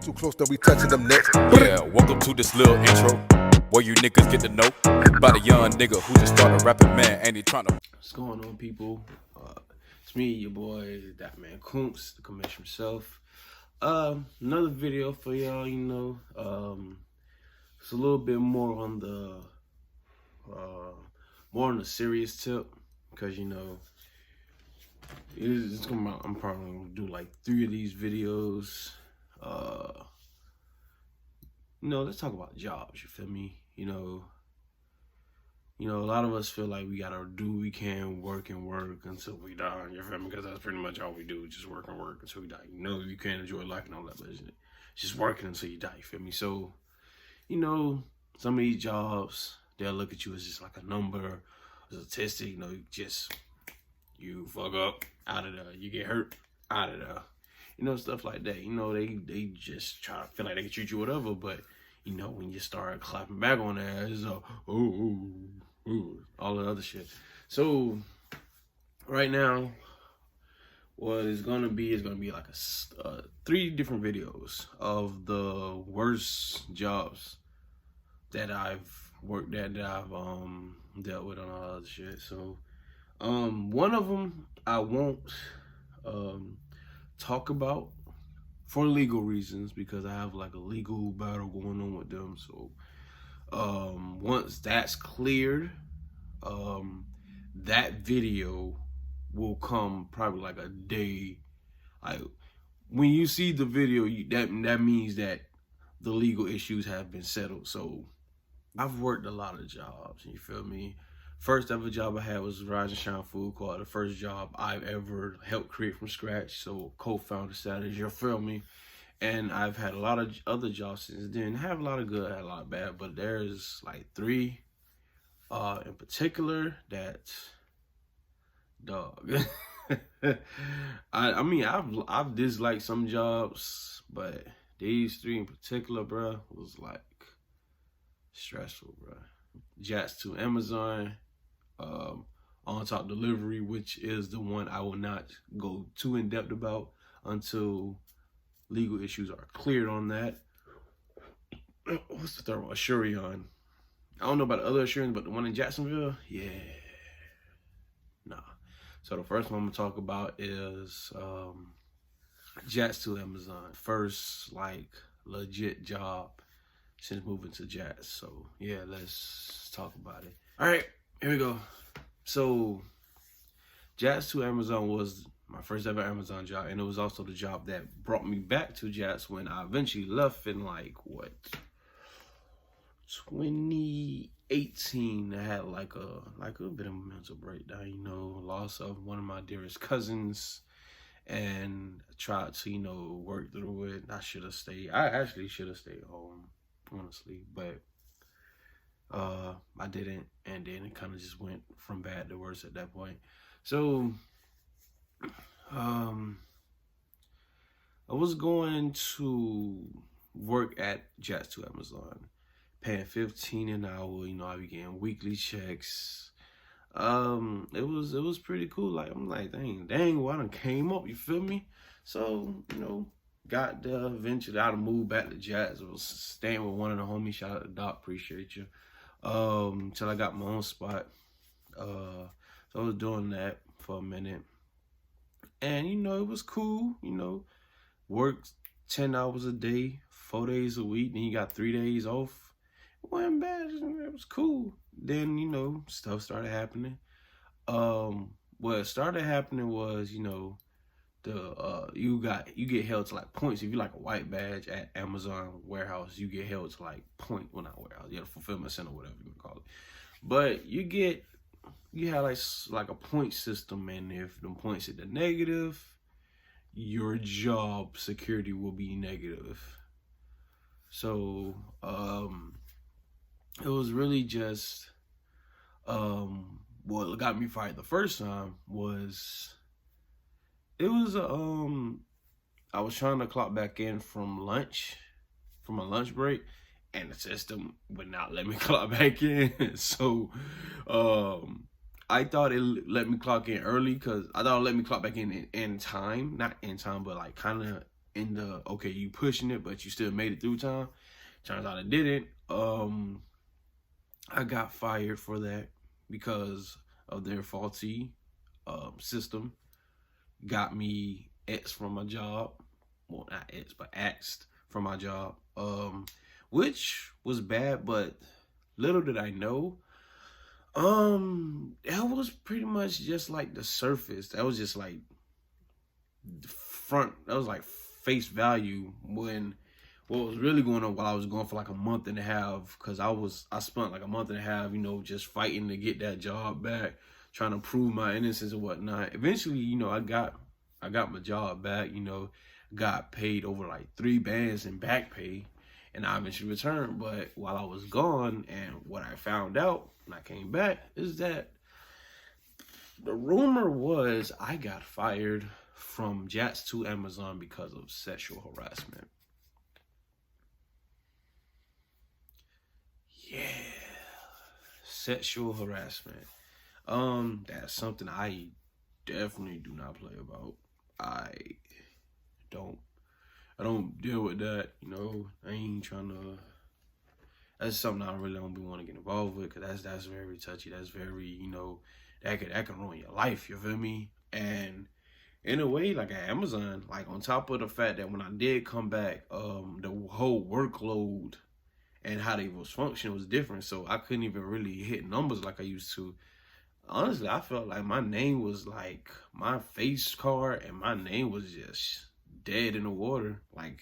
Too close to we touching them necks. Yeah, welcome to this little intro where you niggas get to know about a young nigga who just started rapping, man, and he trying to. What's going on, people? It's me, your boy, that man Koontz, the commissioner himself. Another video for y'all, it's a little bit more on the serious tip, because I'm probably gonna do like 3 of these videos. Let's talk about jobs, you feel me? A lot of us feel like we gotta do what we can, work and work until we die, you feel me? Because that's pretty much all we do, just work and work until we die. You can't enjoy life and all that, but it's just working until you die, you feel me? So, some of these jobs, they'll look at you as just like a number, a statistic, you fuck up, out of there. You get hurt, out of there. Stuff like that. They just try to feel like they can treat you whatever, but when you start clapping back on that, it's all the other shit. So right now, what it's gonna be like 3 different videos of the worst jobs that I've worked at, that I've dealt with, and all that other shit. So one of them I won't talk about for legal reasons, because I have like a legal battle going on with them. So once that's cleared, that video will come probably like a day. When you see the video, that means that the legal issues have been settled. So I've worked a lot of jobs, you feel me? First ever job I had was Rise and Shine Food Court, the first job I've ever helped create from scratch. So co-founder status, you feel me? And I've had a lot of other jobs since then. Have a lot of good, had a lot of bad, but there's like 3 in particular that, dog. I've disliked some jobs, but these 3 in particular, bro, was like stressful, bro. Jats to Amazon, on top delivery, which is the one I will not go too in depth about until legal issues are cleared on that. What's the third one? Assurion. I don't know about the other Assurion, but the one in Jacksonville, yeah, nah. So the first one I'm gonna talk about is Jats to Amazon. First like legit job since moving to Jats. So yeah, let's talk about it. All right, here we go. So Jats to Amazon was my first ever Amazon job, and it was also the job that brought me back to Jats when I eventually left in 2018. I had like a bit of a mental breakdown, loss of one of my dearest cousins, and I tried to work through it. I actually should have stayed home, honestly, but I didn't, and then it kind of just went from bad to worse at that point. So I was going to work at Jats to Amazon, paying $15 an hour. I be getting weekly checks. It was pretty cool. Like, I'm like, dang, well, I done came up, you feel me? So, got there eventually. I moved back to Jats. I was staying with one of the homies. Shout out to Doc, appreciate you. Till I got my own spot. So I was doing that for a minute. And, it was cool, worked 10 hours a day, 4 days a week. Then you got 3 days off. It wasn't bad. It was cool. Then, stuff started happening. What started happening was, you get held to like points. If you like a white badge at Amazon warehouse, you get held to like not warehouse, the fulfillment center, whatever you call it. But you have like a point system, and if the points hit the negative, your job security will be negative. So it was really just what got me fired the first time was I was trying to clock back in from a lunch break, and the system would not let me clock back in. So I thought it let me clock in early, because I thought it let me clock back in time, not in time, but like kind of in the, okay, you pushing it, but you still made it through time. Turns out I didn't. I got fired for that because of their faulty system. Got me X from my job. Well, not X, but axed from my job. Which was bad, but little did I know. That was pretty much just like the surface. That was just like the front. That was like face value when what was really going on while I was going for like a month and a half, because I spent like a month and a half, just fighting to get that job back, trying to prove my innocence and whatnot. Eventually, I got my job back, got paid over like 3 bands in back pay, and I eventually returned. But while I was gone, and what I found out when I came back is that the rumor was I got fired from Jats to Amazon because of sexual harassment. Yeah, sexual harassment. That's something I definitely do not play about. I don't deal with that. I ain't trying to. That's something I really don't want to get involved with, because that's very touchy. That's very, that can ruin your life. You feel me? And in a way, like at Amazon, like on top of the fact that when I did come back, the whole workload and how they was functioning was different. So I couldn't even really hit numbers like I used to. Honestly, I felt like my name was like my face card, and my name was just dead in the water. Like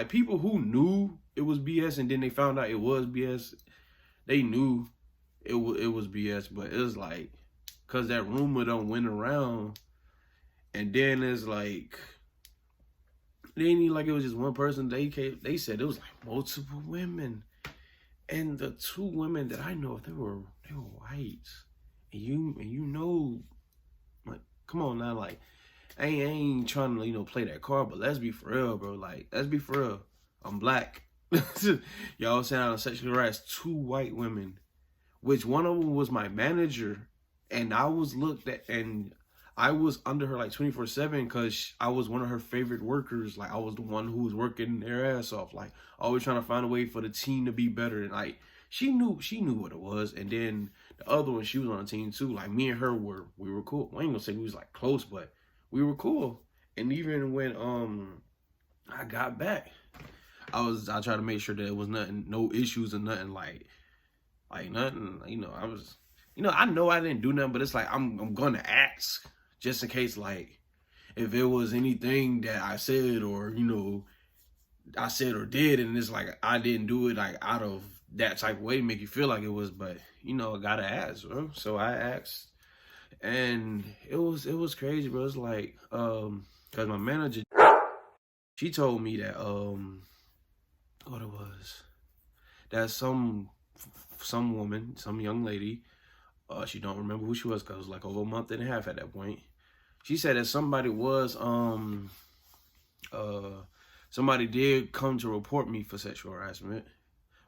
people who knew it was BS, and then they found out it was BS. They knew it was BS, but it was like, cause that rumor don't went around, and then it's like, they ain't even like it was just one person. They said it was like multiple women, and the 2 women that I know, they were white, and you like, come on now, like, I ain't trying to play that card, but let's be for real, bro. Like, let's be for real. I'm black. Y'all saying I sexually harassed 2 white women, which one of them was my manager, and I was looked at, and I was under her like 24/7 because I was one of her favorite workers. Like, I was the one who was working their ass off, like always trying to find a way for the team to be better. And like, she knew what it was. And then the other one, she was on the team too. Like, me and her we were cool. I ain't gonna say we was like close, but we were cool. And even when I got back, I tried to make sure that it was nothing, no issues or nothing, like nothing. I know I didn't do nothing, but it's like I'm gonna ask just in case, like, if it was anything that I said or I said or did, and it's like I didn't do it like out of that type of way to make you feel like it was. But I gotta ask, bro. So I asked, and it was crazy, bro. It's like because my manager, she told me that what it was, that some woman, some young lady, she don't remember who she was because it was like over a month and a half at that point. She said that somebody did come to report me for sexual harassment,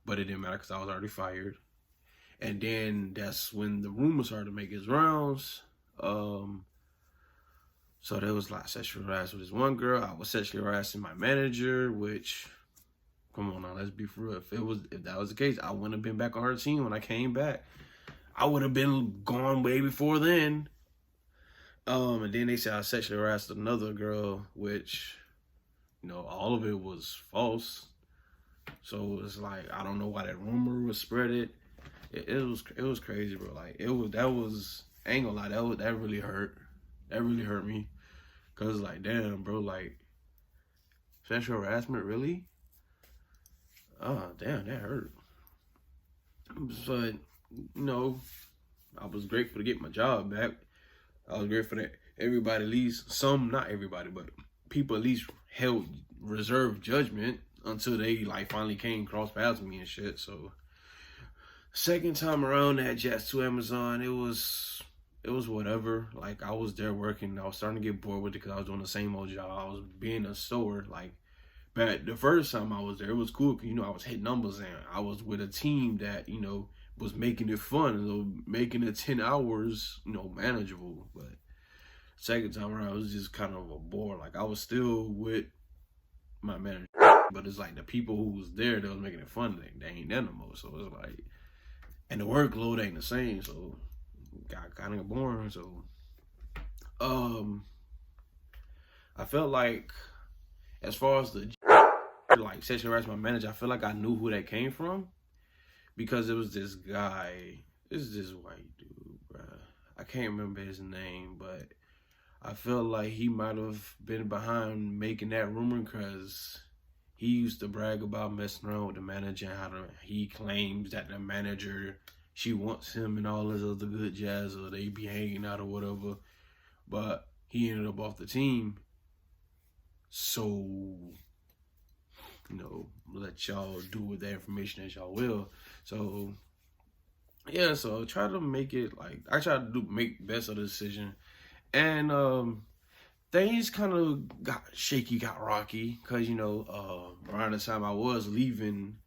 but it didn't matter because I was already fired. And then that's when the rumor started to make its rounds. So there was like sexual harassment with this one girl. I was sexually harassing my manager, which, come on now, let's be for real. If that was the case, I wouldn't have been back on her team when I came back. I would have been gone way before then. And then they said I sexually harassed another girl, which, all of it was false. So it's like, I don't know why that rumor was spreaded. It was crazy, bro. Like, I ain't gonna lie, that really hurt. That really hurt me. Cause like, damn, bro, like, sexual harassment, really? Oh, damn, that hurt. But, I was grateful to get my job back. I was grateful that everybody, at least not everybody, but people at least held reserved judgment until they like finally came cross paths with me and shit. So second time around at Jats to Amazon, it was whatever. Like, I was there working. I was starting to get bored with it because I was doing the same old job. I was being a store. Like, but the first time I was there, it was cool because, I was hitting numbers, and I was with a team that, was making it fun, making the 10 hours, manageable. But Second time around, it was just kind of a bore. Like, I was still with my manager, but it's like the people who was there that was making it fun, they ain't there no more. So it's like, and the workload ain't the same, so got kind of boring. So, I felt like, as far as the like sexual harassment manager, I feel like I knew who that came from because it was this guy. It's this white dude, bruh. I can't remember his name, but I feel like he might have been behind making that rumor because he used to brag about messing around with the manager and how he claims that the manager, she wants him and all this other good jazz, or they be hanging out or whatever. But he ended up off the team. So, let y'all do with that information as y'all will. So, yeah, so try to make it like, I try to make best of the decision. And things kind of got shaky, got rocky, because, around the time I was leaving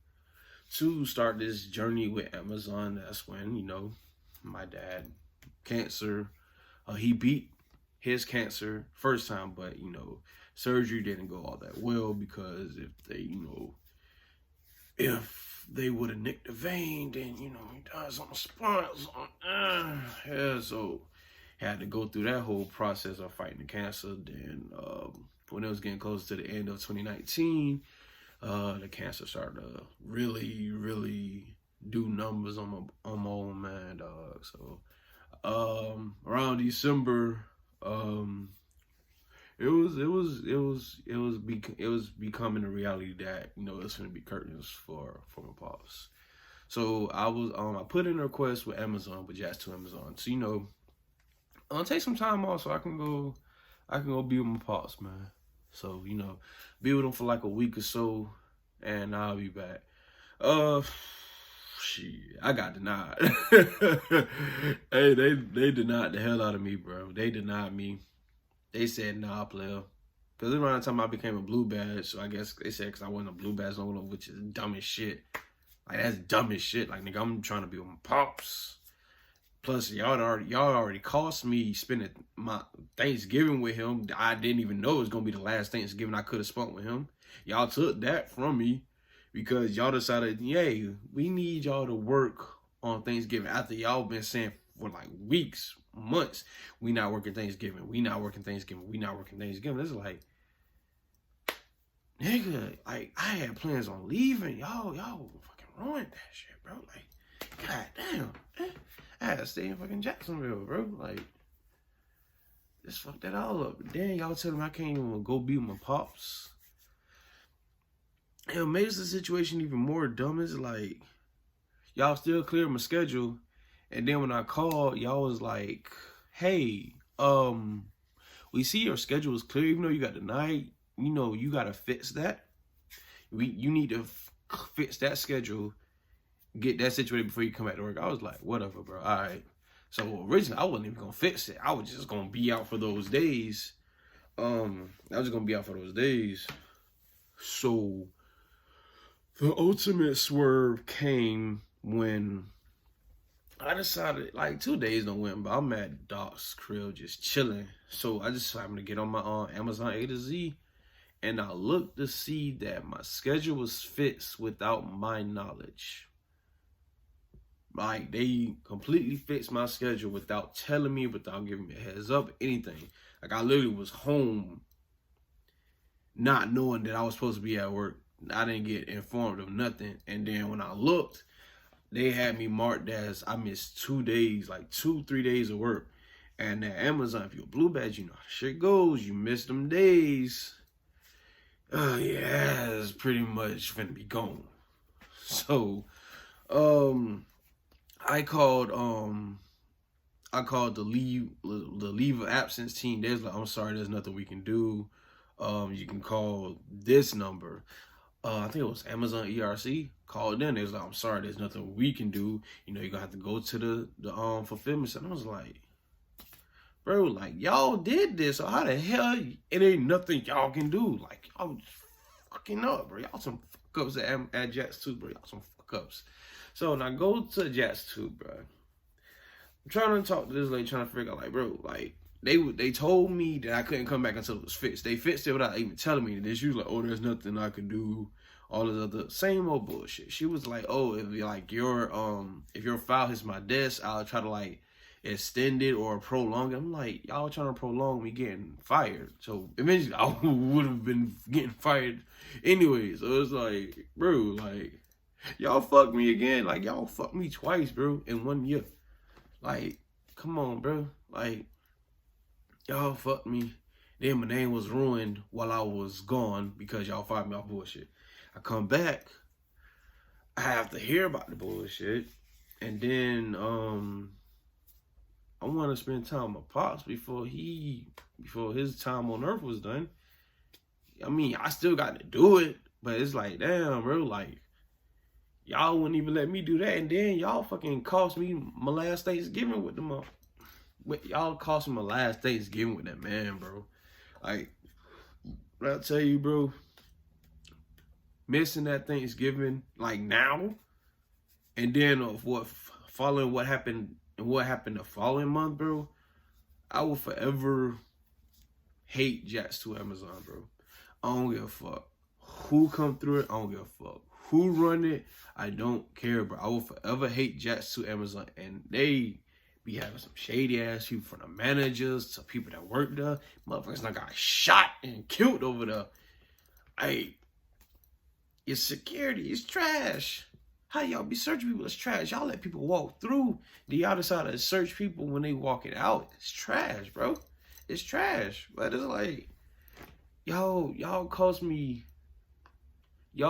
to start this journey with Amazon, that's when, my dad, cancer, he beat his cancer first time, but, surgery didn't go all that well because if they would have nicked the vein, then, he dies on the spot. Yeah, so had to go through that whole process of fighting the cancer. Then when it was getting close to the end of 2019, the cancer started to really, really do numbers on my old man, dog. So around December, it was becoming a reality that it's gonna be curtains for my pops. So I put in a request with Amazon, with Jazz to Amazon. So I'll take some time off so I can go be with my pops, man. So be with them for like a week or so, and I'll be back. Shit, I got denied. Hey, they denied the hell out of me, bro. They denied me. They said, nah, player. Because around the time I became a blue badge, so I guess they said because I wasn't a blue badge no more, which is dumb as shit. Like, that's dumb as shit. Like, nigga, I'm trying to be with my pops. Plus, y'all already cost me spending my Thanksgiving with him. I didn't even know it was going to be the last Thanksgiving I could have spent with him. Y'all took that from me because y'all decided, yay, we need y'all to work on Thanksgiving. After y'all been saying for like weeks, months, we not working Thanksgiving. We not working Thanksgiving. We not working Thanksgiving. It's like, nigga, like, I had plans on leaving. Y'all fucking ruined that shit, bro. Like, goddamn, man. I had to stay in fucking Jacksonville, bro. Like, just fuck that all up. Then y'all tell me I can't even go be with my pops. It makes the situation even more dumb. Is like, y'all still clear my schedule, and then when I called, y'all was like, hey, we see your schedule is clear, even though you got denied. You gotta fix that. You need to fix that schedule, get that situated before you come back to work. I was like, whatever, bro. All right. So originally, I wasn't even gonna fix it. I was just gonna be out for those days. So the ultimate swerve came when I decided, like, 2 days don't went, but I'm at Doc's crib just chilling. So I just happened to get on my Amazon A to Z, and I looked to see that my schedule was fixed without my knowledge. Like, they completely fixed my schedule without telling me, without giving me a heads up, anything. Like, I literally was home not knowing that I was supposed to be at work. I didn't get informed of nothing. And then when I looked, they had me marked as I missed 2 days, like 2-3 days of work. And at Amazon, if you're a blue badge, you know how shit goes. You miss them days. Yeah, it's pretty much finna be gone. So, I called the leave of absence team. They was like, I'm sorry, there's nothing we can do. You can call this number. I think it was Amazon ERC. Called in. They was like, I'm sorry, there's nothing we can do. You're gonna have to go to the fulfillment center. I was like, bro, like, y'all did this, so how the hell it ain't nothing y'all can do? Like, y'all fucking up, bro. Y'all some fuck ups at Jats too, bro. Y'all some fuck ups. So when I go to Jats too, bro, I'm trying to talk to this lady, trying to figure out, like, bro, like, they told me that I couldn't come back until it was fixed. They fixed it without even telling me. And then she was like, "Oh, there's nothing I can do." All this other same old bullshit. She was like, "Oh, if your file hits my desk, I'll try to like extend it or prolong it." I'm like, y'all trying to prolong me getting fired. So eventually I would have been getting fired anyway. So it's like, bro, like y'all fucked me again. Like y'all fucked me twice, bro, in 1 year. Like, come on, bro. Like, y'all fucked me. Then my name was ruined while I was gone because y'all fired me off bullshit. I come back, I have to hear about the bullshit, and then I want to spend time with Pops before his time on Earth was done. I mean, I still got to do it, but it's like, damn, bro, like y'all wouldn't even let me do that, and then y'all fucking cost me my last Thanksgiving with them. Y'all cost me my last Thanksgiving with that man, bro. Like, what I tell you, bro, missing that Thanksgiving like now, and then of what happened the following month, bro. I will forever hate Jats to Amazon, bro. I don't give a fuck who come through it. I don't give a fuck who run it. I don't care, bro. I will forever hate Jats to Amazon, and they be having some shady ass people from the managers to people that work there. Motherfuckers done got shot and killed over there. Hey, your security is trash. How y'all be searching people? It's trash. Y'all let people walk through. Do y'all decide to search people when they walking out? It's trash, bro. It's trash. But it's like, y'all crossed me 3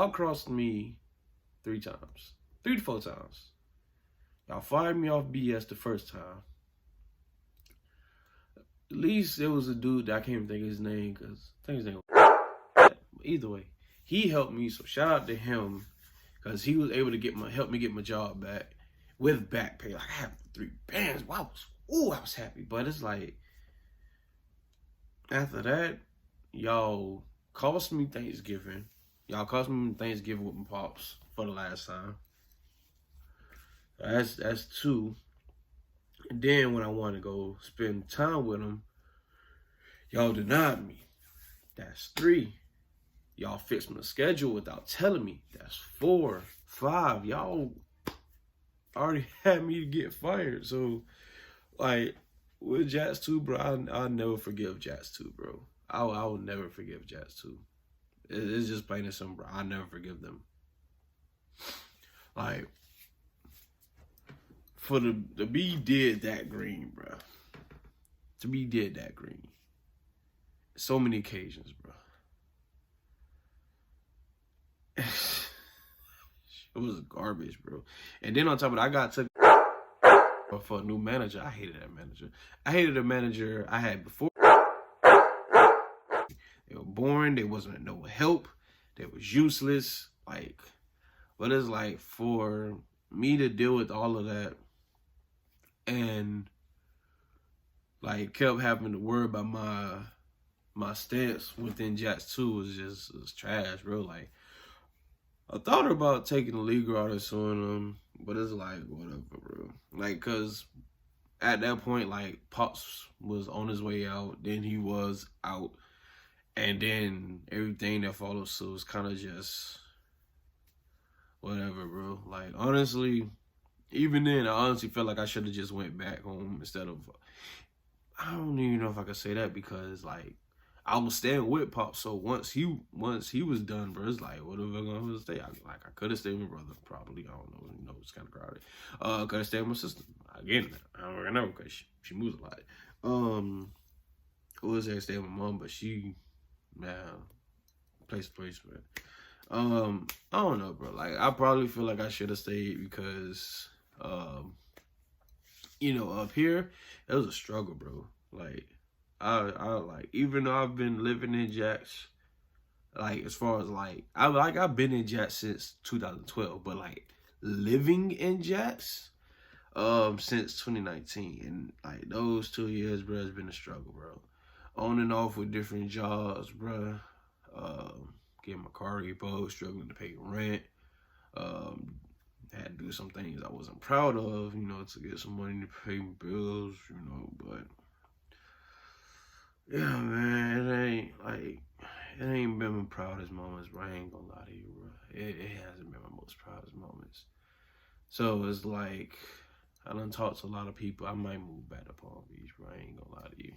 times. 3 to 4 times. Y'all fired me off BS the first time. At least there was a dude that I can't even think of his name because I think his name was either way. He helped me, so shout out to him because he was able to help me get my job back with back pay. Like I have 3 bands. Wow, I was happy. But it's like after that, y'all cost me Thanksgiving. Y'all cost me Thanksgiving with my pops for the last time. That's 2. And then when I want to go spend time with them, y'all denied me. That's 3. Y'all fixed my schedule without telling me. That's 4. 5. Y'all already had me to get fired. So, like, with Jats 2, bro, I'll never forgive Jats 2, bro. I will never forgive Jats 2. It's just plain and simple, bro. I'll never forgive them. Like, to be dead that green, bro. To be dead that green. So many occasions, bro. It was garbage, bro. And then on top of it, I got took for a new manager. I hated that manager. I hated the manager I had before. They were boring. They wasn't no help. They was useless. Like, but it's like for me to deal with all of that and like kept having to worry about my stance within Jats 2 was trash, bro. Like, I thought about taking the legal route and suing them, but it's like, whatever, bro. Like, cause at that point, like, Pops was on his way out, then he was out, and then everything that followed suit was kind of just whatever, bro. Like, honestly, even then, I honestly felt like I should have just went back home instead of, I don't even know if I could say that because, like, I was staying with Pop, so once he was done, bro, it's like, what am I gonna stay? I could have stayed with my brother, probably. I don't know, it's kind of crowded. Could have stayed with my sister. Again, I don't know because she moves a lot. I was there staying with my mom, but she, man, place, man. I don't know, bro. Like, I probably feel like I should have stayed because, you know, up here it was a struggle, bro. Like. I like, even though I've been living in Jats, like, as far as, like, I've been in Jats since 2012, but, like, living in Jats, since 2019, and, like, those 2 years, bro, has been a struggle, bro. On and off with different jobs, bro, getting my car repoed, struggling to pay rent, had to do some things I wasn't proud of, you know, to get some money to pay bills, you know, but Yeah, man, it ain't been my proudest moments, bro. I ain't gonna lie to you, bro. It hasn't been my most proudest moments. So it's like I done talked to a lot of people. I might move back to Palm Beach, bro. I ain't gonna lie to you.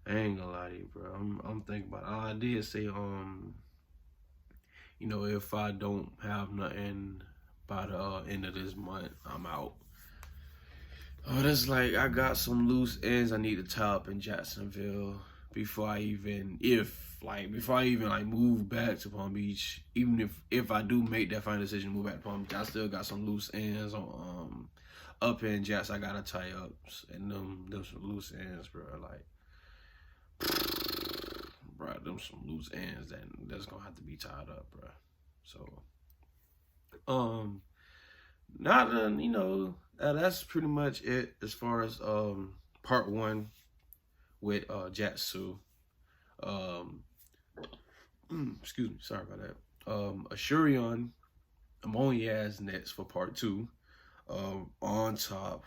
I ain't gonna lie to you, bro. I'm thinking about it. I did say, if I don't have nothing by the end of this month, I'm out. Oh, that's like I got some loose ends I need to tie up in Jacksonville before I even like move back to Palm Beach. Even if I do make that final decision to move back to Palm Beach, I still got some loose ends on up in Jats I gotta tie up, and them some loose ends, bro. Like, bro, them some loose ends that's gonna have to be tied up, bro. So, not that's pretty much it as far as part one with Jatsu. Um, excuse me, sorry about that. Ashurion, I'm on your ass next for part two. On top.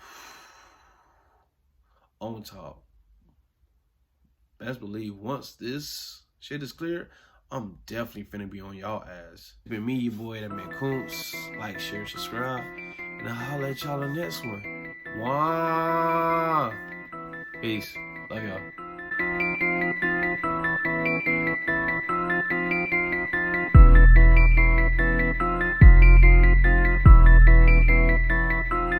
Best believe once this shit is clear, I'm definitely finna be on y'all ass. It's been me, your boy, that man Koontz. Like, share, subscribe, and I'll holler at y'all on the next one. Mwah! Peace. Love y'all.